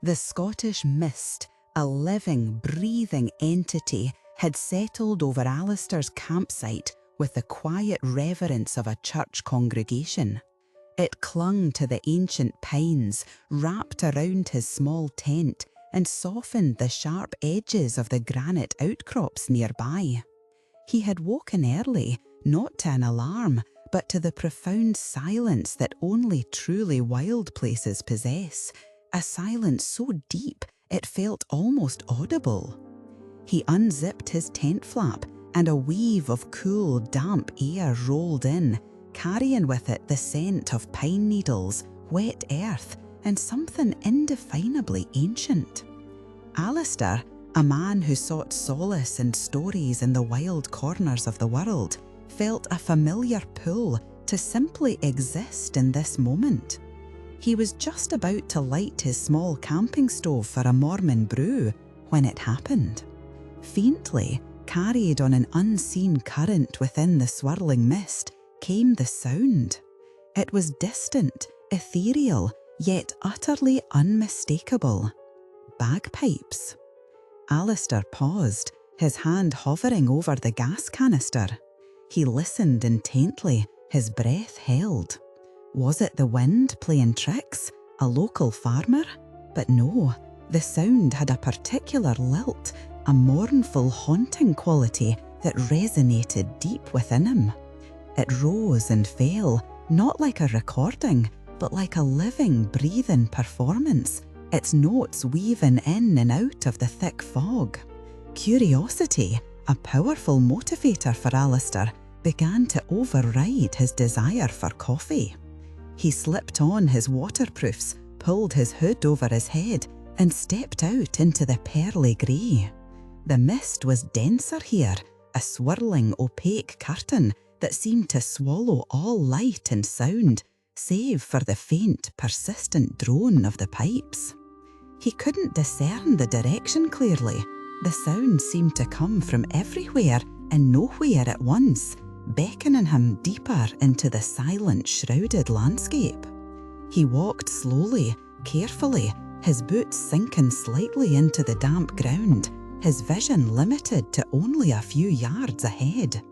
The Scottish mist, a living, breathing entity, had settled over Alistair's campsite with the quiet reverence of a church congregation. It clung to the ancient pines, wrapped around his small tent, and softened the sharp edges of the granite outcrops nearby. He had woken early, not to an alarm, but to the profound silence that only truly wild places possess, a silence so deep it felt almost audible. He unzipped his tent flap, and a weave of cool, damp air rolled in, carrying with it the scent of pine needles, wet earth, and something indefinably ancient. Alistair, a man who sought solace in stories in the wild corners of the world, felt a familiar pull to simply exist in this moment. He was just about to light his small camping stove for a Mormon brew when it happened. Faintly, carried on an unseen current within the swirling mist, came the sound. It was distant, ethereal, yet utterly unmistakable. Bagpipes. Alistair paused, his hand hovering over the gas canister. He listened intently, his breath held. Was it the wind playing tricks, a local farmer? But no, the sound had a particular lilt, a mournful, haunting quality that resonated deep within him. It rose and fell, not like a recording, but like a living, breathing performance, its notes weaving in and out of the thick fog. Curiosity, a powerful motivator for Alistair, began to override his desire for coffee. He slipped on his waterproofs, pulled his hood over his head, and stepped out into the pearly grey. The mist was denser here, a swirling, opaque curtain that seemed to swallow all light and sound, save for the faint, persistent drone of the pipes. He couldn't discern the direction clearly. The sound seemed to come from everywhere and nowhere at once, beckoning him deeper into the silent, shrouded landscape. He walked slowly, carefully, his boots sinking slightly into the damp ground, his vision limited to only a few yards ahead.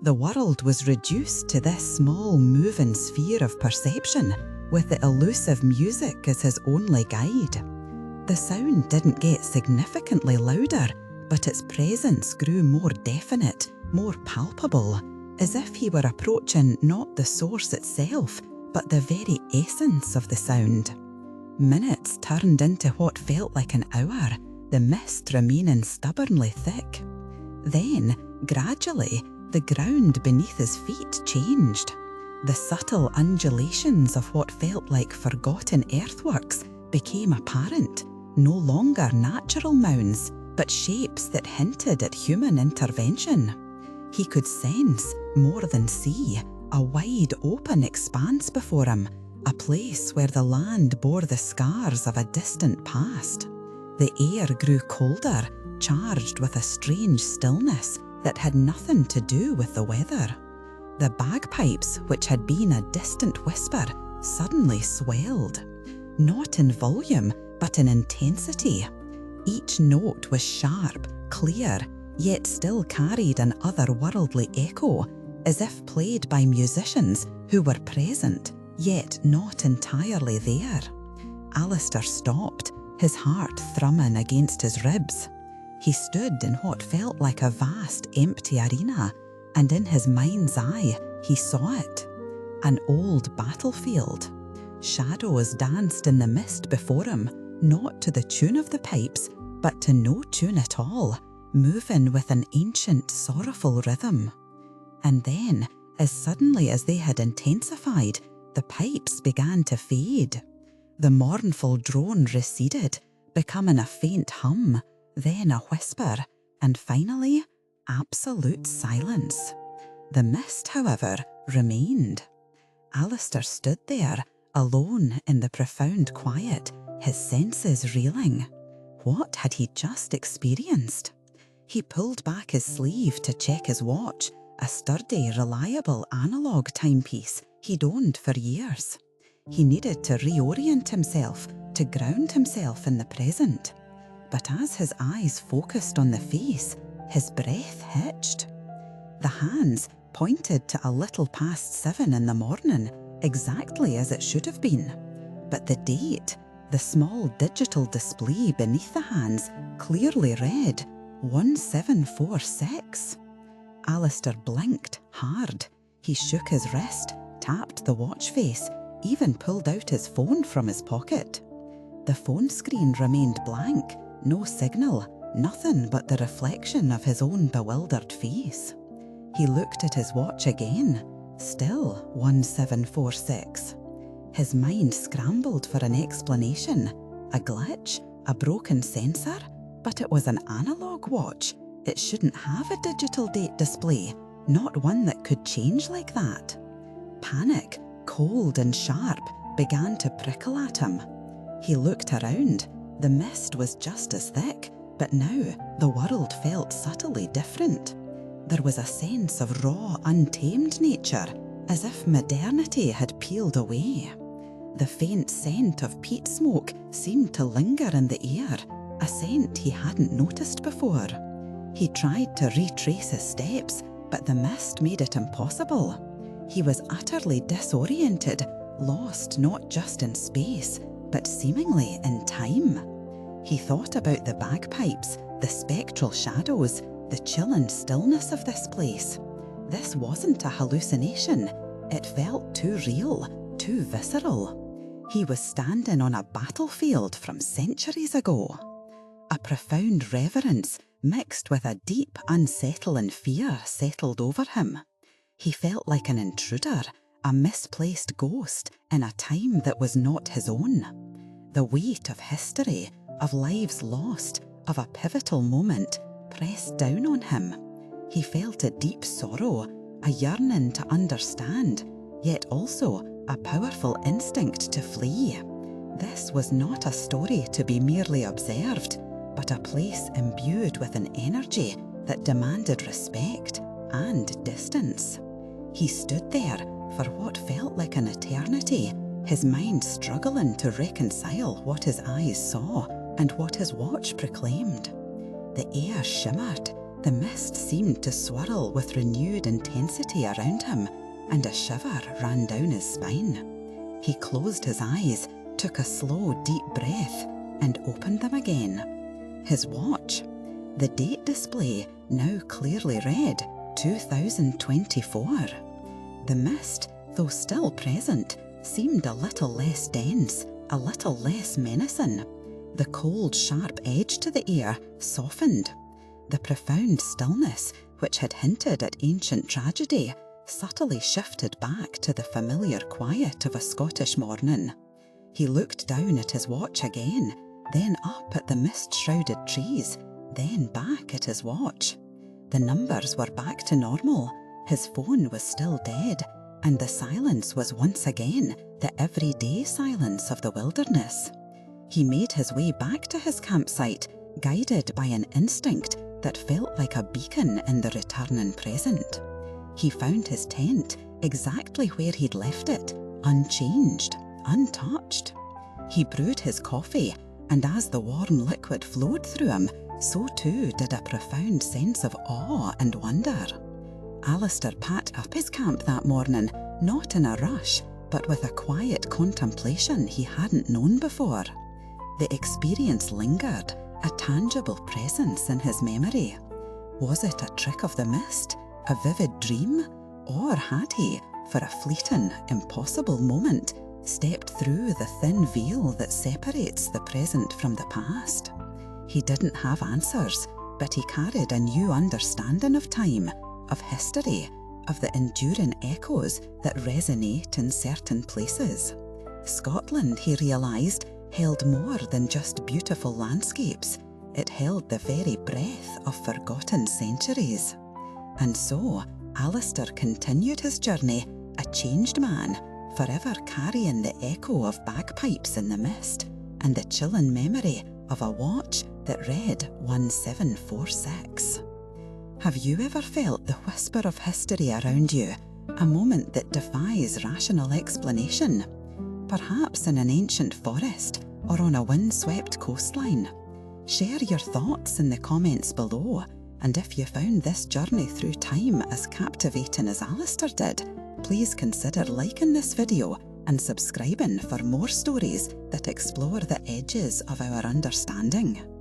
The world was reduced to this small, moving sphere of perception, with the elusive music as his only guide. The sound didn't get significantly louder, but its presence grew more definite, more palpable, as if he were approaching not the source itself, but the very essence of the sound. Minutes turned into what felt like an hour, the mist remaining stubbornly thick. Then, gradually, the ground beneath his feet changed. The subtle undulations of what felt like forgotten earthworks became apparent, no longer natural mounds, but shapes that hinted at human intervention. He could sense, more than see, a wide open expanse before him, a place where the land bore the scars of a distant past. The air grew colder, charged with a strange stillness that had nothing to do with the weather. The bagpipes, which had been a distant whisper, suddenly swelled. Not in volume, but in intensity. Each note was sharp, clear, yet still carried an otherworldly echo, as if played by musicians who were present, yet not entirely there. Alistair stopped, his heart thrumming against his ribs. He stood in what felt like a vast, empty arena, and in his mind's eye, he saw it. An old battlefield. Shadows danced in the mist before him, not to the tune of the pipes, but to no tune at all, moving with an ancient, sorrowful rhythm. And then, as suddenly as they had intensified, the pipes began to fade. The mournful drone receded, becoming a faint hum, then a whisper, and finally, absolute silence. The mist, however, remained. Alistair stood there, alone in the profound quiet, his senses reeling. What had he just experienced? He pulled back his sleeve to check his watch, a sturdy, reliable analog timepiece he'd owned for years. He needed to reorient himself, to ground himself in the present. But as his eyes focused on the face, his breath hitched. The hands pointed to a little past 7 in the morning, exactly as it should have been. But the date, the small digital display beneath the hands, clearly read 1746. Alistair blinked hard. He shook his wrist, tapped the watch face, even pulled out his phone from his pocket. The phone screen remained blank, no signal, nothing but the reflection of his own bewildered face. He looked at his watch again, still 1746. His mind scrambled for an explanation. A glitch? A broken sensor? But it was an analog watch. It shouldn't have a digital date display, not one that could change like that. Panic, cold and sharp, began to prickle at him. He looked around. The mist was just as thick, but now the world felt subtly different. There was a sense of raw, untamed nature, as if modernity had peeled away. The faint scent of peat smoke seemed to linger in the air, a scent he hadn't noticed before. He tried to retrace his steps, but the mist made it impossible. He was utterly disoriented, lost not just in space, but seemingly in time. He thought about the bagpipes, the spectral shadows, the chilling stillness of this place. This wasn't a hallucination. It felt too real, too visceral. He was standing on a battlefield from centuries ago. A profound reverence mixed with a deep, unsettling fear settled over him. He felt like an intruder, a misplaced ghost in a time that was not his own. The weight of history, of lives lost, of a pivotal moment pressed down on him. He felt a deep sorrow, a yearning to understand, yet also a powerful instinct to flee. This was not a story to be merely observed, but a place imbued with an energy that demanded respect and distance. He stood there for what felt like an eternity, his mind struggling to reconcile what his eyes saw and what his watch proclaimed. The air shimmered, the mist seemed to swirl with renewed intensity around him, and a shiver ran down his spine. He closed his eyes, took a slow, deep breath, and opened them again. His watch. The date display now clearly read 2024. The mist, though still present, seemed a little less dense, a little less menacing. The cold, sharp edge to the air softened. The profound stillness, which had hinted at ancient tragedy, subtly shifted back to the familiar quiet of a Scottish morning. He looked down at his watch again, then up at the mist-shrouded trees, then back at his watch. The numbers were back to normal, his phone was still dead, and the silence was once again the everyday silence of the wilderness. He made his way back to his campsite, guided by an instinct that felt like a beacon in the returning present. He found his tent exactly where he'd left it, unchanged, untouched. He brewed his coffee, and as the warm liquid flowed through him, so too did a profound sense of awe and wonder. Alistair packed up his camp that morning, not in a rush, but with a quiet contemplation he hadn't known before. The experience lingered, a tangible presence in his memory. Was it a trick of the mist, a vivid dream, or had he, for a fleeting, impossible moment, stepped through the thin veil that separates the present from the past? He didn't have answers, but he carried a new understanding of time, of history, of the enduring echoes that resonate in certain places. Scotland, he realised, held more than just beautiful landscapes. It held the very breath of forgotten centuries. And so, Alistair continued his journey, a changed man, forever carrying the echo of bagpipes in the mist and the chilling memory of a watch that read 1746. Have you ever felt the whisper of history around you, a moment that defies rational explanation? Perhaps in an ancient forest, or on a windswept coastline? Share your thoughts in the comments below, and if you found this journey through time as captivating as Alistair did, please consider liking this video and subscribing for more stories that explore the edges of our understanding.